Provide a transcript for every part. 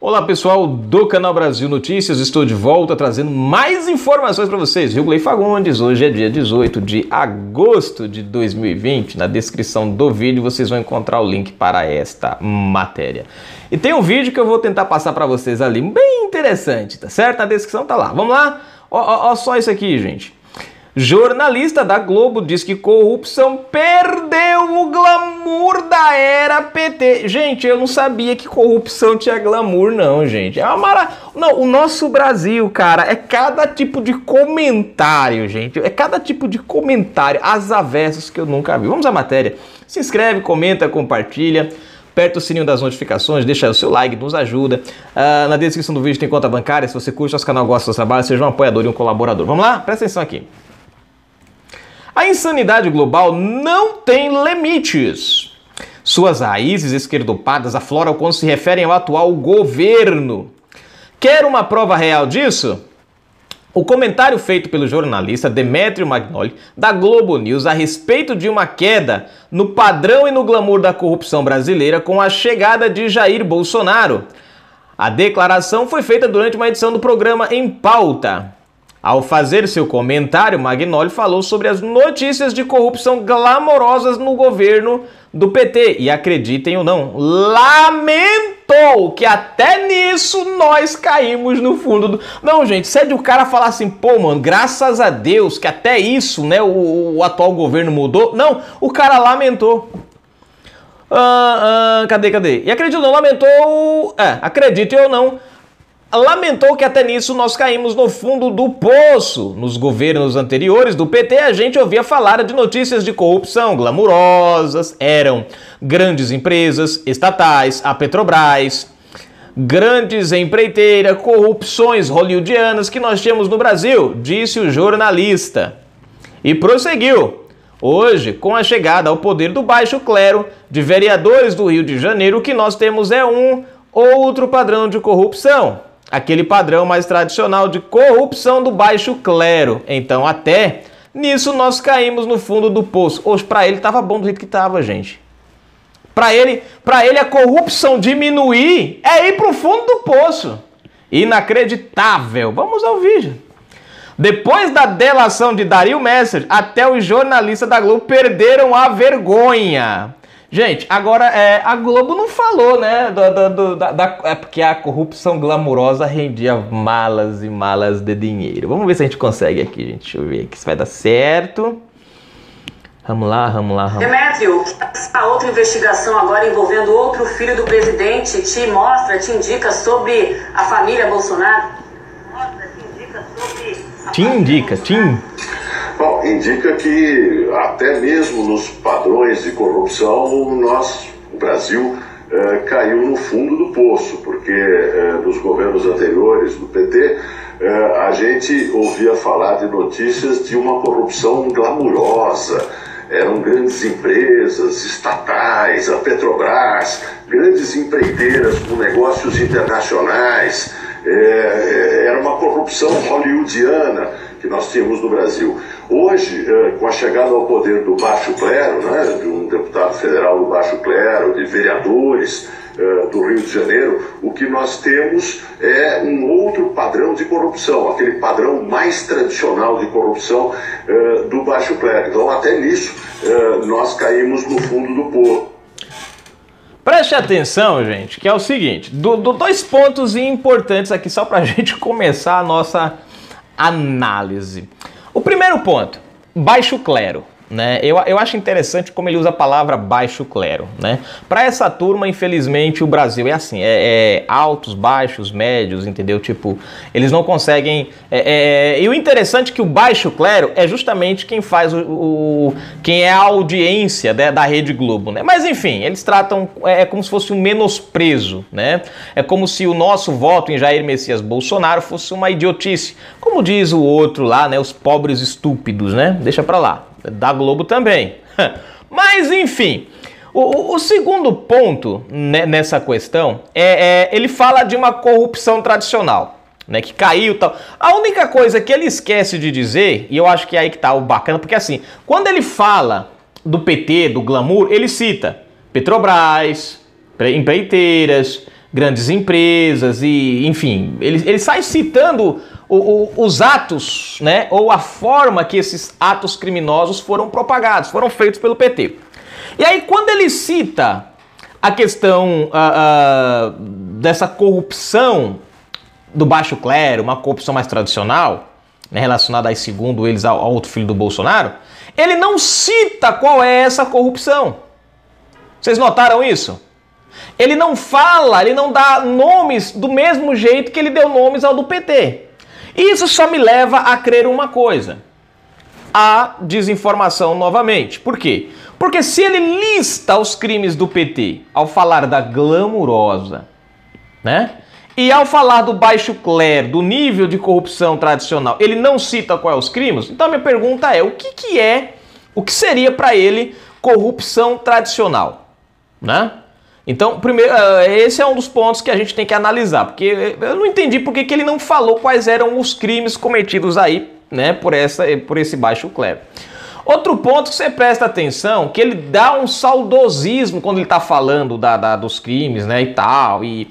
Olá pessoal do canal Brasil Notícias, estou de volta trazendo mais informações para vocês. Gleison Fagundes, hoje é dia 18 de agosto de 2020. Na descrição do vídeo vocês vão encontrar o link para esta matéria. E tem um vídeo que eu vou tentar passar para vocês ali, bem interessante, tá certo? Na descrição tá lá. Vamos lá? Ó só isso aqui, gente. Jornalista da Globo diz que corrupção perdeu o glamour da era PT. Gente, eu não sabia que corrupção tinha glamour, não, gente. É uma Não, o nosso Brasil, cara, é cada tipo de comentário, gente. É cada tipo de comentário, às avessas que eu nunca vi. Vamos à matéria. Se inscreve, comenta, compartilha. Aperta o sininho das notificações, deixa o seu like, nos ajuda. Na descrição do vídeo tem conta bancária. Se você curte nosso canal, gosta do nosso trabalho, seja um apoiador e um colaborador. Vamos lá? Presta atenção aqui. A insanidade global não tem limites. Suas raízes esquerdopadas afloram quando se referem ao atual governo. Quer uma prova real disso? O comentário feito pelo jornalista Demetrio Magnoli, da Globo News, a respeito de uma queda no padrão e no glamour da corrupção brasileira com a chegada de Jair Bolsonaro. A declaração foi feita durante uma edição do programa Em Pauta. Ao fazer seu comentário, Magnoli falou sobre as notícias de corrupção glamorosas no governo do PT. E acreditem ou não, lamentou que até nisso nós caímos no fundo do... Não, gente, se é de o cara falar assim, pô, mano, graças a Deus que até isso, né, o atual governo mudou. Não, o cara lamentou. Cadê? E acredite ou não, lamentou... acredite ou não, lamentou que até nisso nós caímos no fundo do poço. Nos governos anteriores do PT, a gente ouvia falar de notícias de corrupção glamurosas. Eram grandes empresas estatais, a Petrobras, grandes empreiteiras, corrupções hollywoodianas que nós tínhamos no Brasil, disse o jornalista. E prosseguiu. Hoje, com a chegada ao poder do baixo clero de vereadores do Rio de Janeiro, o que nós temos é um outro padrão de corrupção. Aquele padrão mais tradicional de corrupção do baixo clero. Então até nisso nós caímos no fundo do poço. Hoje para ele tava bom do jeito que tava, gente. Para ele a corrupção diminuir é ir pro fundo do poço. Inacreditável. Vamos ao vídeo. Depois da delação de Dario Messer, até os jornalistas da Globo perderam a vergonha. Gente, agora a Globo não falou, né, porque a corrupção glamourosa rendia malas e malas de dinheiro. Vamos ver se a gente consegue aqui, gente. Deixa eu ver aqui se vai dar certo. Vamos lá. Demetrio, a outra investigação agora envolvendo outro filho do presidente te indica sobre a família Bolsonaro? Bom, indica que até mesmo nos padrões de corrupção o Brasil caiu no fundo do poço, porque nos governos anteriores do PT a gente ouvia falar de notícias de uma corrupção glamurosa. Eram grandes empresas estatais, a Petrobras, grandes empreiteiras com negócios internacionais. Era uma corrupção hollywoodiana que nós tínhamos no Brasil. Hoje, com a chegada ao poder do baixo clero, né, de um deputado federal do baixo clero, de vereadores do Rio de Janeiro, o que nós temos é um outro padrão de corrupção, aquele padrão mais tradicional de corrupção do baixo clero. Então, até nisso, nós caímos no fundo do poço. Preste atenção, gente, que é o seguinte, dois pontos importantes aqui só pra gente começar a nossa análise. O primeiro ponto, baixo clero, né? Eu acho interessante como ele usa a palavra baixo clero, né? Para essa turma, infelizmente, o Brasil é assim, altos, baixos, médios, entendeu? Tipo, eles não conseguem... E o interessante é que o baixo clero é justamente quem faz quem é a audiência, né, da Rede Globo, né? Mas enfim, eles tratam, como se fosse um menosprezo, né? É como se o nosso voto em Jair Messias Bolsonaro fosse uma idiotice. Como diz o outro lá, né? Os pobres estúpidos, né? Deixa pra lá. Da Globo também. Mas enfim, o segundo ponto nessa questão ele fala de uma corrupção tradicional, né, que caiu e tal. A única coisa que ele esquece de dizer, e eu acho que é aí que tá o bacana, porque assim, quando ele fala do PT, do glamour, ele cita Petrobras, empreiteiras, grandes empresas e, enfim, ele sai citando os atos, né, ou a forma que esses atos criminosos foram propagados, foram feitos pelo PT. E aí, quando ele cita a questão dessa corrupção do baixo clero, uma corrupção mais tradicional, né, relacionada aí, segundo eles, ao outro filho do Bolsonaro, ele não cita qual é essa corrupção. Vocês notaram isso? Ele não fala, ele não dá nomes do mesmo jeito que ele deu nomes ao do PT. Isso só me leva a crer uma coisa: a desinformação novamente. Por quê? Porque se ele lista os crimes do PT ao falar da glamurosa, né? E ao falar do baixo clero, do nível de corrupção tradicional, ele não cita quais os crimes, então a minha pergunta é: o que seria para ele corrupção tradicional, né? Então, primeiro, esse é um dos pontos que a gente tem que analisar, porque eu não entendi por que ele não falou quais eram os crimes cometidos aí, né, por esse baixo clero. Outro ponto que você presta atenção, que ele dá um saudosismo quando ele está falando dos crimes, né, e tal, e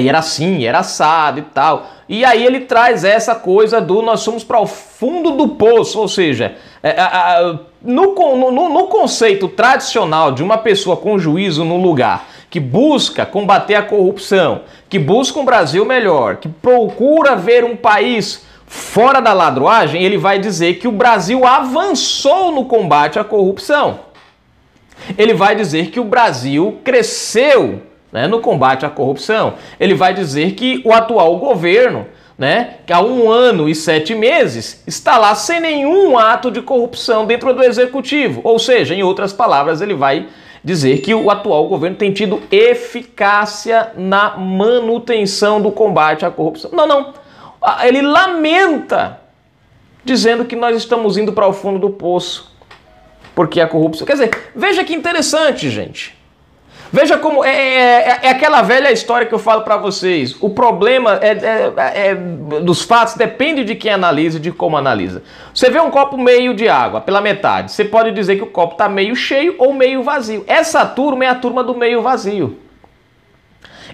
era assim, era assado e tal. E aí ele traz essa coisa do nós somos para o fundo do poço, ou seja, no conceito tradicional de uma pessoa com juízo no lugar, que busca combater a corrupção, que busca um Brasil melhor, que procura ver um país fora da ladroagem, ele vai dizer que o Brasil avançou no combate à corrupção. Ele vai dizer que o Brasil cresceu, né, no combate à corrupção. Ele vai dizer que o atual governo, né, que há 1 ano e 7 meses, está lá sem nenhum ato de corrupção dentro do executivo. Ou seja, em outras palavras, ele vai dizer que o atual governo tem tido eficácia na manutenção do combate à corrupção. Não. Ele lamenta, dizendo que nós estamos indo para o fundo do poço, porque a corrupção... Quer dizer, veja que interessante, gente. Veja como é aquela velha história que eu falo para vocês. O problema dos fatos depende de quem analisa e de como analisa. Você vê um copo meio de água, pela metade. Você pode dizer que o copo está meio cheio ou meio vazio. Essa turma é a turma do meio vazio.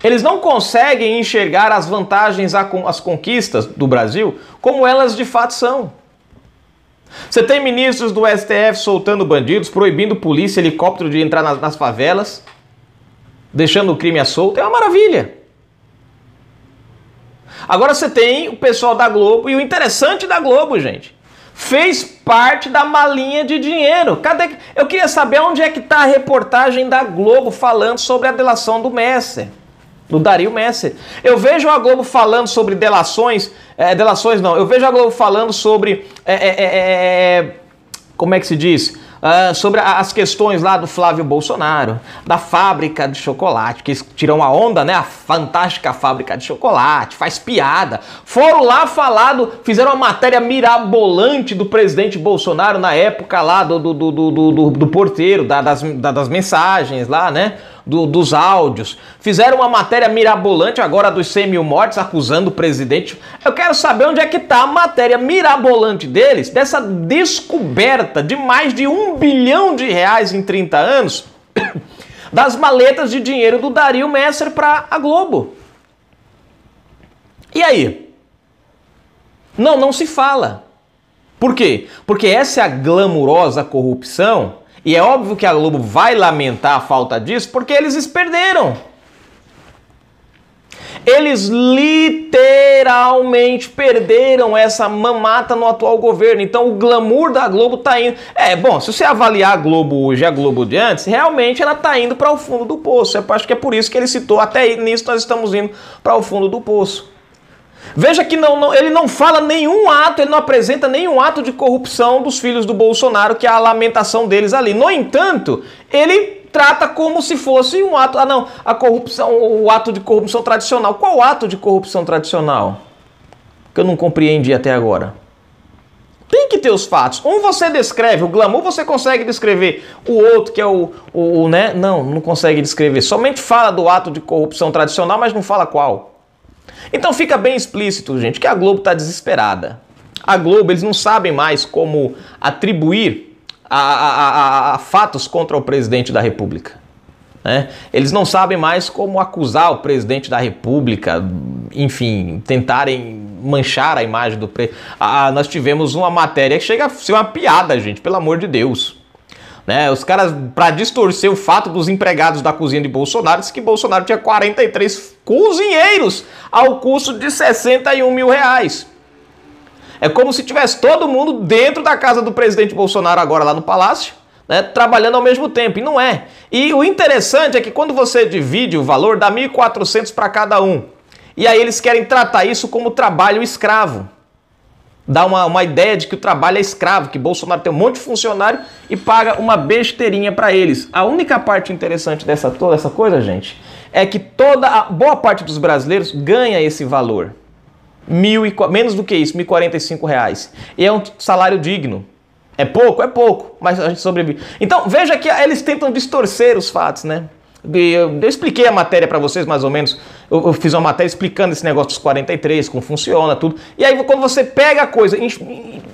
Eles não conseguem enxergar as vantagens, as conquistas do Brasil como elas de fato são. Você tem ministros do STF soltando bandidos, proibindo polícia e helicóptero de entrar nas favelas, deixando o crime à solta. É uma maravilha. Agora você tem o pessoal da Globo, e o interessante da Globo, gente, fez parte da malinha de dinheiro. Eu queria saber onde é que está a reportagem da Globo falando sobre a delação do Messer, do Dario Messer. Eu vejo a Globo falando sobre delações não, eu vejo a Globo falando sobre, como é que se diz? Sobre as questões lá do Flávio Bolsonaro, da fábrica de chocolate, que eles tiram a onda, né? A fantástica fábrica de chocolate, faz piada. Foram lá fizeram uma matéria mirabolante do presidente Bolsonaro na época lá do porteiro, das mensagens lá, né? Dos áudios. Fizeram uma matéria mirabolante agora dos 100 mil mortes, acusando o presidente. Eu quero saber onde é que está a matéria mirabolante deles, dessa descoberta de mais de R$1 bilhão em 30 anos das maletas de dinheiro do Dario Messer para a Globo. E aí? Não se fala. Por quê? Porque essa é a glamurosa corrupção. E é óbvio que a Globo vai lamentar a falta disso, porque eles perderam. Eles literalmente perderam essa mamata no atual governo. Então o glamour da Globo está indo... Bom, se você avaliar a Globo hoje e a Globo de antes, realmente ela está indo para o fundo do poço. Eu acho que é por isso que ele citou, até nisso nós estamos indo para o fundo do poço. Veja que ele não fala nenhum ato, ele não apresenta nenhum ato de corrupção dos filhos do Bolsonaro, que é a lamentação deles ali. No entanto, ele trata como se fosse um ato... a corrupção, o ato de corrupção tradicional. Qual ato de corrupção tradicional? Que eu não compreendi até agora. Tem que ter os fatos. Um você descreve, o glamour você consegue descrever. O outro, que é né? Não consegue descrever. Somente fala do ato de corrupção tradicional, mas não fala qual. Então fica bem explícito, gente, que a Globo está desesperada. A Globo, eles não sabem mais como atribuir a fatos contra o presidente da República. né? Eles não sabem mais como acusar o presidente da República, enfim, tentarem manchar a imagem do presidente. Nós tivemos uma matéria que chega a ser uma piada, gente, pelo amor de Deus. Né? Os caras, para distorcer o fato dos empregados da cozinha de Bolsonaro, disse que Bolsonaro tinha 43 cozinheiros ao custo de 61 mil reais. É como se tivesse todo mundo dentro da casa do presidente Bolsonaro agora lá no Palácio, né, trabalhando ao mesmo tempo, e não é. E o interessante é que quando você divide o valor, dá 1.400 para cada um. E aí eles querem tratar isso como trabalho escravo. Dá uma ideia de que o trabalho é escravo, que Bolsonaro tem um monte de funcionário e paga uma besteirinha para eles. A única parte interessante toda essa coisa, gente, é que boa parte dos brasileiros ganha esse valor. Menos do que isso, R$1.045. E é um salário digno. É pouco? É pouco, mas a gente sobrevive. Então, veja que eles tentam distorcer os fatos, né? Eu expliquei a matéria para vocês, mais ou menos. Eu fiz uma matéria explicando esse negócio dos 43, como funciona, tudo. E aí, quando você pega a coisa,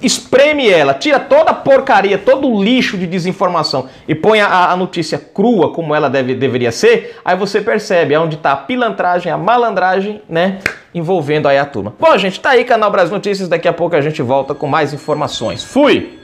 espreme ela, tira toda a porcaria, todo o lixo de desinformação e põe a notícia crua, como ela deveria ser, aí você percebe onde está a pilantragem, a malandragem, né? Envolvendo aí a turma. Bom, gente, tá aí, Canal Brasil Notícias. Daqui a pouco a gente volta com mais informações. Fui!